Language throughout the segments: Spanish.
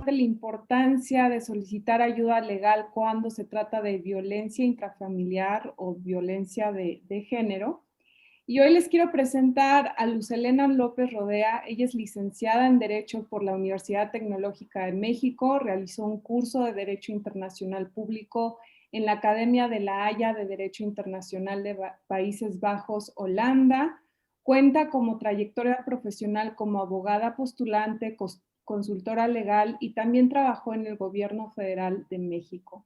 De la importancia de solicitar ayuda legal cuando se trata de violencia intrafamiliar o violencia de género. Y hoy les quiero presentar a Luz Helena López Rodea. Ella es licenciada en Derecho por la Universidad Tecnológica de México, realizó un curso de Derecho Internacional Público en la Academia de La Haya de Derecho Internacional de Países Bajos, Holanda. Cuenta como trayectoria profesional como abogada postulante, consultora legal y también trabajó en el Gobierno Federal de México.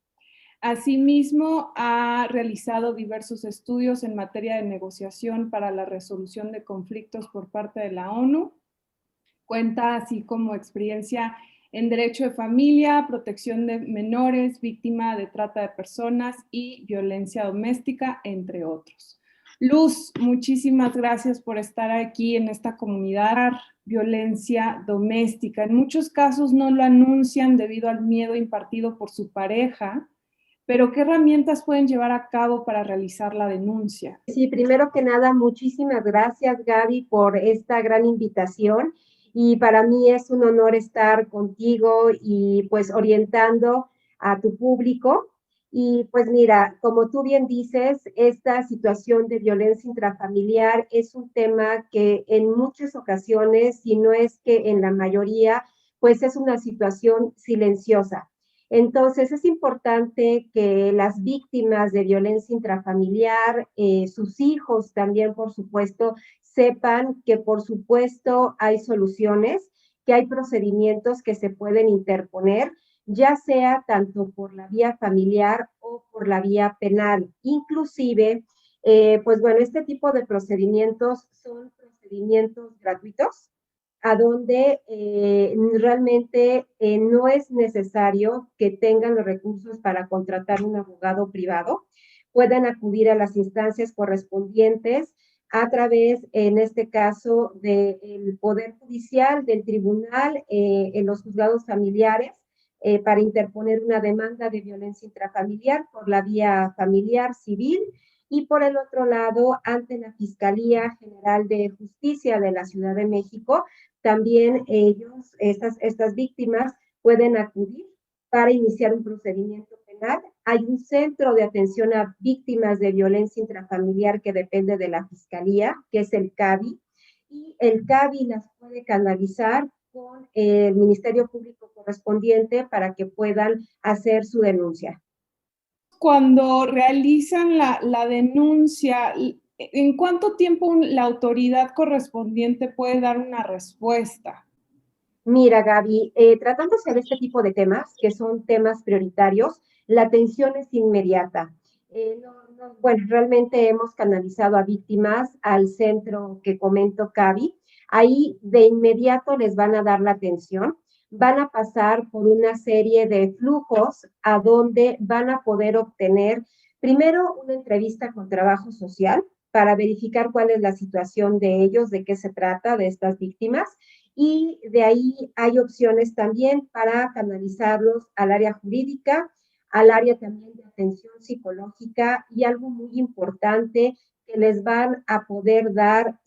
Asimismo, ha realizado diversos estudios en materia de negociación para la resolución de conflictos por parte de la ONU. Cuenta así como experiencia en derecho de familia, protección de menores, víctima de trata de personas y violencia doméstica, entre otros. Luz, muchísimas gracias por estar aquí en esta comunidad. Violencia doméstica. En muchos casos no lo anuncian debido al miedo impartido por su pareja, pero ¿qué herramientas pueden llevar a cabo para realizar la denuncia? Sí, primero que nada, muchísimas gracias, Gaby, por esta gran invitación. Y para mí es un honor estar contigo y pues orientando a tu público. Y pues mira, como tú bien dices, esta situación de violencia intrafamiliar es un tema que en muchas ocasiones, si no es que en la mayoría, pues es una situación silenciosa. Entonces, es importante que las víctimas de violencia intrafamiliar, sus hijos también, por supuesto, sepan que, por supuesto, hay soluciones, que hay procedimientos que se pueden interponer, ya sea tanto por la vía familiar o por la vía penal. Inclusive, pues bueno, este tipo de procedimientos son procedimientos gratuitos, a donde realmente no es necesario que tengan los recursos para contratar un abogado privado, puedan acudir a las instancias correspondientes a través, en este caso, del Poder Judicial, del Tribunal, en los juzgados familiares, para interponer una demanda de violencia intrafamiliar por la vía familiar civil, y por el otro lado, ante la Fiscalía General de Justicia de la Ciudad de México, también estas víctimas pueden acudir para iniciar un procedimiento penal. Hay un centro de atención a víctimas de violencia intrafamiliar que depende de la Fiscalía, que es el CABI, y el CABI las puede canalizar con el Ministerio Público correspondiente para que puedan hacer su denuncia. Cuando realizan la denuncia, ¿en cuánto tiempo la autoridad correspondiente puede dar una respuesta? Mira, Gaby, tratándose de este tipo de temas, que son temas prioritarios, la atención es inmediata. Bueno, realmente hemos canalizado a víctimas al centro que comento, CABI. Ahí de inmediato les van a dar la atención, van a pasar por una serie de flujos a donde van a poder obtener primero una entrevista con trabajo social para verificar cuál es la situación de ellos, de qué se trata, de estas víctimas, y de ahí hay opciones también para canalizarlos al área jurídica, al área también de atención psicológica, y algo muy importante, que les van a poder dar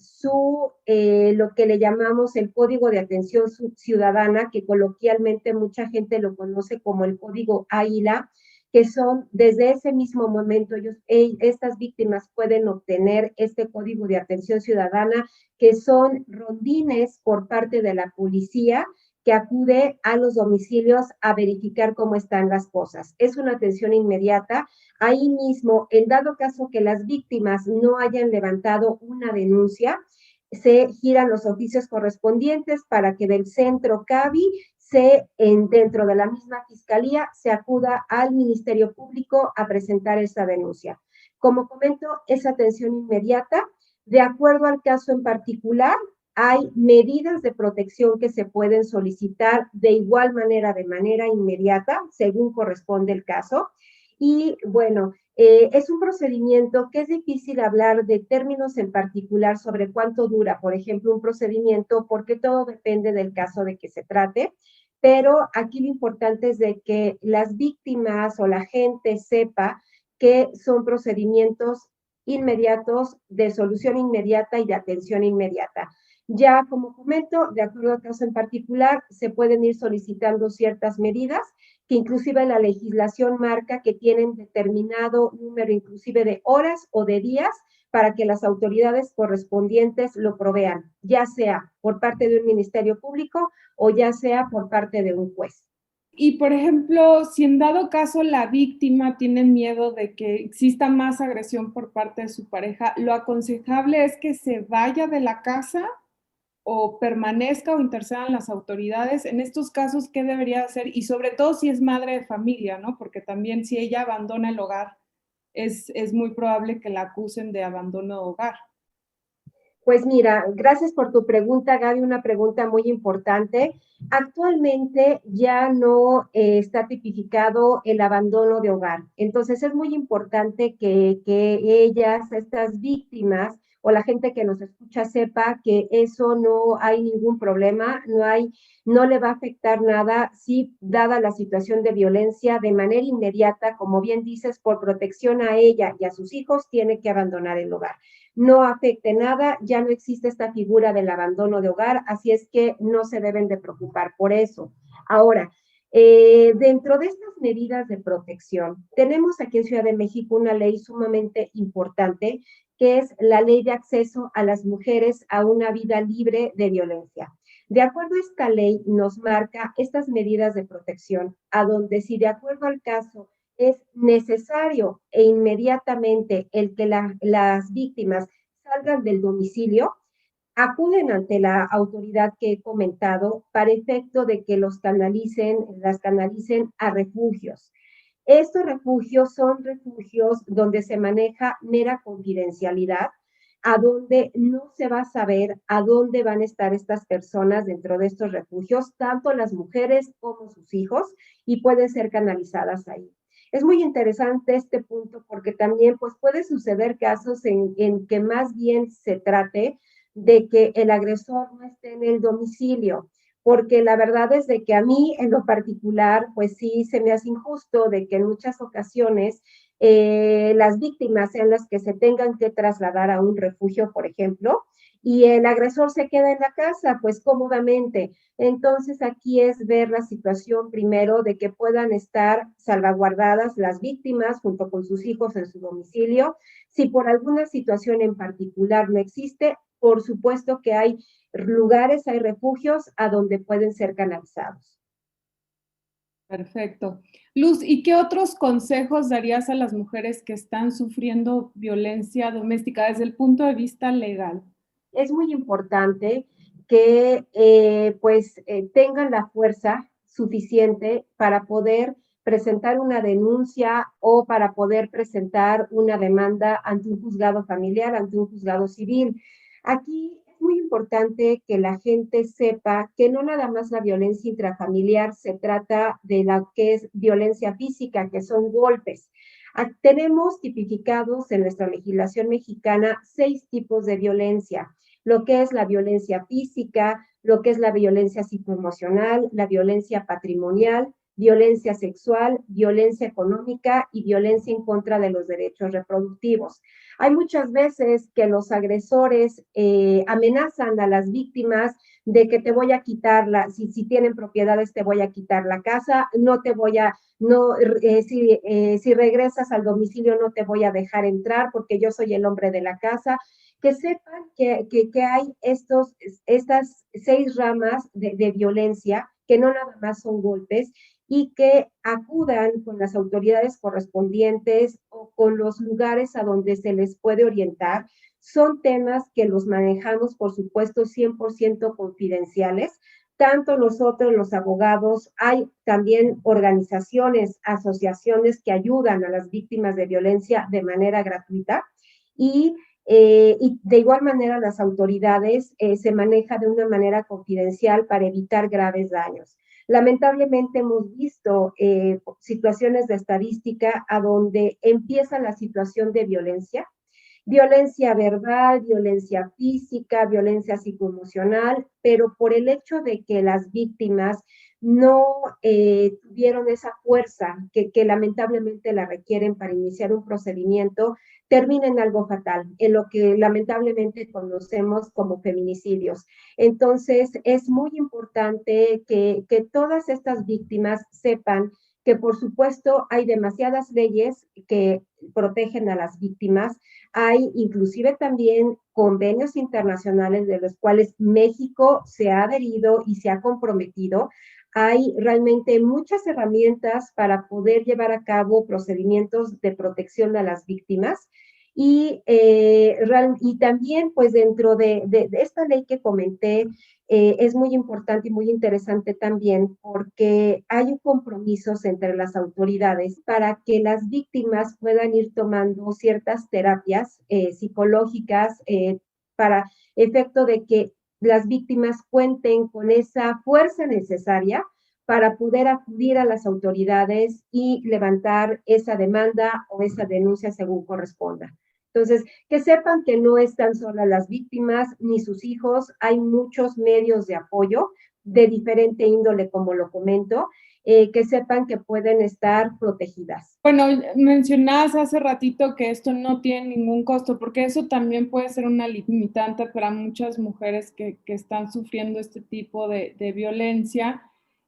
lo que le llamamos el Código de Atención Ciudadana, que coloquialmente mucha gente lo conoce como el Código Águila, que son desde ese mismo momento estas víctimas pueden obtener este Código de Atención Ciudadana, que son rondines por parte de la policía que acude a los domicilios a verificar cómo están las cosas. Es una atención inmediata. Ahí mismo, en dado caso que las víctimas no hayan levantado una denuncia, se giran los oficios correspondientes para que del centro CABI dentro de la misma fiscalía se acuda al Ministerio Público a presentar esa denuncia. Como comento, es atención inmediata. De acuerdo al caso en particular, hay medidas de protección que se pueden solicitar de igual manera, de manera inmediata, según corresponde el caso. Y bueno, es un procedimiento que es difícil hablar de términos en particular sobre cuánto dura, por ejemplo, un procedimiento, porque todo depende del caso de que se trate. Pero aquí lo importante es de que las víctimas o la gente sepa que son procedimientos inmediatos, de solución inmediata y de atención inmediata. Ya, como comento, de acuerdo al caso en particular, se pueden ir solicitando ciertas medidas que inclusive la legislación marca que tienen determinado número inclusive de horas o de días para que las autoridades correspondientes lo provean, ya sea por parte de un ministerio público o ya sea por parte de un juez. Y, por ejemplo, si en dado caso la víctima tiene miedo de que exista más agresión por parte de su pareja, lo aconsejable es que se vaya de la casa o permanezca o intercedan las autoridades. En estos casos, ¿qué debería hacer? Y sobre todo si es madre de familia, ¿no? Porque también si ella abandona el hogar, es muy probable que la acusen de abandono de hogar. Pues mira, gracias por tu pregunta, Gaby, una pregunta muy importante. Actualmente ya no está tipificado el abandono de hogar. Entonces es muy importante que ellas, estas víctimas o la gente que nos escucha sepa que eso no hay ningún problema, no le va a afectar nada si dada la situación de violencia de manera inmediata, como bien dices, por protección a ella y a sus hijos, tiene que abandonar el hogar. No afecte nada, ya no existe esta figura del abandono de hogar, así es que no se deben de preocupar por eso. Ahora, dentro de estas medidas de protección, tenemos aquí en Ciudad de México una ley sumamente importante, que es la Ley de Acceso a las Mujeres a una Vida Libre de Violencia. De acuerdo a esta ley, nos marca estas medidas de protección, a donde si de acuerdo al caso es necesario e inmediatamente el que las víctimas salgan del domicilio, acuden ante la autoridad que he comentado para efecto de que las canalicen a refugios. Estos refugios son refugios donde se maneja mera confidencialidad, a donde no se va a saber a dónde van a estar estas personas dentro de estos refugios, tanto las mujeres como sus hijos, y pueden ser canalizadas ahí. Es muy interesante este punto porque también pues, puede suceder casos en que más bien se trate de que el agresor no esté en el domicilio, porque la verdad es de que a mí en lo particular, pues sí se me hace injusto de que en muchas ocasiones las víctimas sean las que se tengan que trasladar a un refugio, por ejemplo, y el agresor se queda en la casa, pues cómodamente. Entonces aquí es ver la situación primero de que puedan estar salvaguardadas las víctimas junto con sus hijos en su domicilio. Si por alguna situación en particular no existe, por supuesto que hay lugares, hay refugios a donde pueden ser canalizados. Perfecto. Luz, ¿y qué otros consejos darías a las mujeres que están sufriendo violencia doméstica desde el punto de vista legal? Es muy importante que tengan la fuerza suficiente para poder presentar una denuncia o para poder presentar una demanda ante un juzgado familiar, ante un juzgado civil. Aquí es muy importante que la gente sepa que no nada más la violencia intrafamiliar se trata de la que es violencia física, que son golpes. Tenemos tipificados en nuestra legislación mexicana 6 tipos de violencia, lo que es la violencia física, lo que es la violencia psicoemocional, la violencia patrimonial, violencia sexual, violencia económica y violencia en contra de los derechos reproductivos. Hay muchas veces que los agresores amenazan a las víctimas de que te voy a quitar, si tienen propiedades te voy a quitar la casa, no te voy a, no, si regresas al domicilio no te voy a dejar entrar porque yo soy el hombre de la casa. Que sepan que hay estas 6 ramas de violencia, que no nada más son golpes, y que acudan con las autoridades correspondientes o con los lugares a donde se les puede orientar. Son temas que los manejamos, por supuesto, 100% confidenciales. Tanto nosotros, los abogados, hay también organizaciones, asociaciones que ayudan a las víctimas de violencia de manera gratuita y de igual manera las autoridades se maneja de una manera confidencial para evitar graves daños. Lamentablemente hemos visto situaciones de estadística a donde empieza la situación de violencia violencia verbal, violencia física, violencia psicoemocional, pero por el hecho de que las víctimas no tuvieron esa fuerza que lamentablemente la requieren para iniciar un procedimiento, termina en algo fatal, en lo que lamentablemente conocemos como feminicidios. Entonces, es muy importante que todas estas víctimas sepan que por supuesto hay demasiadas leyes que protegen a las víctimas, hay inclusive también convenios internacionales de los cuales México se ha adherido y se ha comprometido. Hay realmente muchas herramientas para poder llevar a cabo procedimientos de protección a las víctimas. Y también, pues dentro de esta ley que comenté, es muy importante y muy interesante también porque hay compromisos entre las autoridades para que las víctimas puedan ir tomando ciertas terapias psicológicas para efecto de que las víctimas cuenten con esa fuerza necesaria para poder acudir a las autoridades y levantar esa demanda o esa denuncia según corresponda. Entonces, que sepan que no están solas las víctimas ni sus hijos, hay muchos medios de apoyo de diferente índole, como lo comento, que sepan que pueden estar protegidas. Bueno, mencionabas hace ratito que esto no tiene ningún costo, porque eso también puede ser una limitante para muchas mujeres que están sufriendo este tipo de violencia,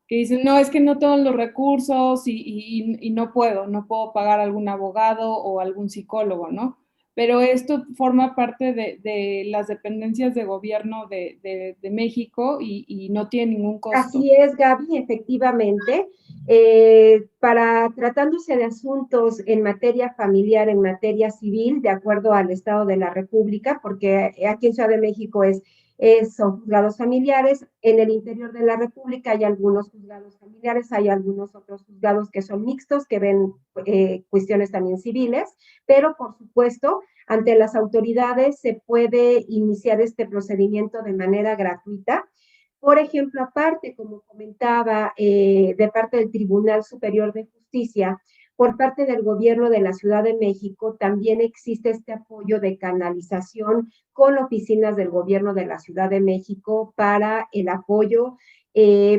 que dicen, no, es que no tengo los recursos y no puedo pagar algún abogado o algún psicólogo, ¿no? Pero esto forma parte de las dependencias de gobierno de México y no tiene ningún costo. Así es, Gaby, efectivamente. Tratándose de asuntos en materia familiar, en materia civil, de acuerdo al Estado de la República, porque aquí en Ciudad de México son juzgados familiares, en el interior de la República hay algunos juzgados familiares, hay algunos otros juzgados que son mixtos, que ven cuestiones también civiles, pero por supuesto, ante las autoridades se puede iniciar este procedimiento de manera gratuita. Por ejemplo, aparte, como comentaba, de parte del Tribunal Superior de Justicia, por parte del gobierno de la Ciudad de México, también existe este apoyo de canalización con oficinas del gobierno de la Ciudad de México para el apoyo,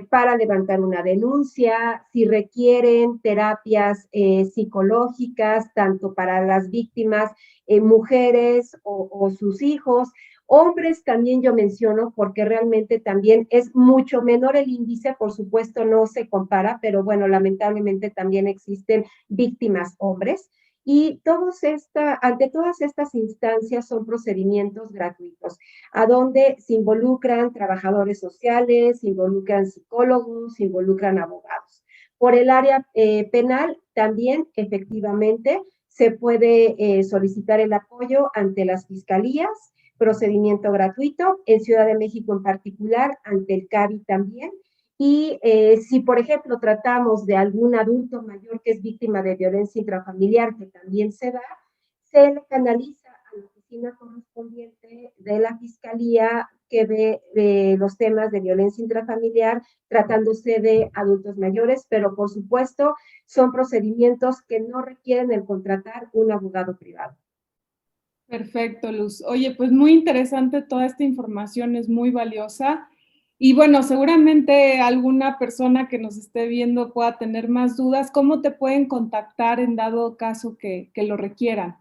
para levantar una denuncia, si requieren terapias psicológicas, tanto para las víctimas, mujeres o sus hijos. Hombres también yo menciono porque realmente también es mucho menor el índice, por supuesto no se compara, pero bueno, lamentablemente también existen víctimas hombres. Y ante todas estas instancias son procedimientos gratuitos, a donde se involucran trabajadores sociales, se involucran psicólogos, se involucran abogados. Por el área penal también efectivamente se puede solicitar el apoyo ante las fiscalías, procedimiento gratuito, en Ciudad de México en particular, ante el CABI también. Y si, por ejemplo, tratamos de algún adulto mayor que es víctima de violencia intrafamiliar, que también se da, se le canaliza a la oficina correspondiente de la Fiscalía que ve los temas de violencia intrafamiliar, tratándose de adultos mayores, pero por supuesto son procedimientos que no requieren el contratar un abogado privado. Perfecto, Luz. Oye, pues muy interesante toda esta información, es muy valiosa. Y bueno, seguramente alguna persona que nos esté viendo pueda tener más dudas. ¿Cómo te pueden contactar en dado caso que lo requieran?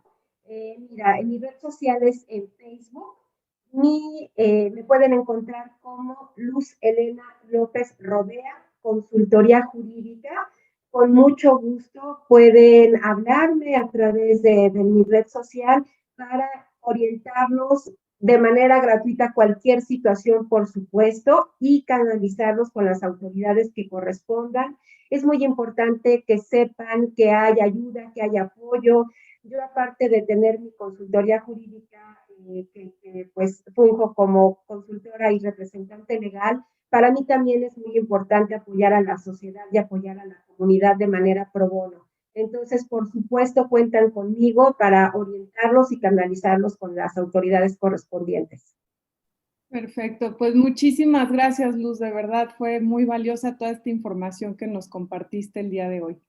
Mira, en mis redes sociales en Facebook me pueden encontrar como Luz Elena López Rodea, consultoría jurídica. Con mucho gusto pueden hablarme a través de mi red social para orientarlos de manera gratuita cualquier situación, por supuesto, y canalizarlos con las autoridades que correspondan. Es muy importante que sepan que hay ayuda, que hay apoyo. Yo, aparte de tener mi consultoría jurídica, pues funjo como consultora y representante legal, para mí también es muy importante apoyar a la sociedad y apoyar a la comunidad de manera pro bono. Entonces, por supuesto, cuentan conmigo para orientarlos y canalizarlos con las autoridades correspondientes. Perfecto, pues muchísimas gracias, Luz, de verdad fue muy valiosa toda esta información que nos compartiste el día de hoy.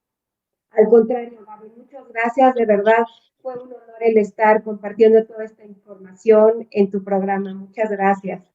Al contrario, Gaby, muchas gracias, de verdad fue un honor el estar compartiendo toda esta información en tu programa. Muchas gracias.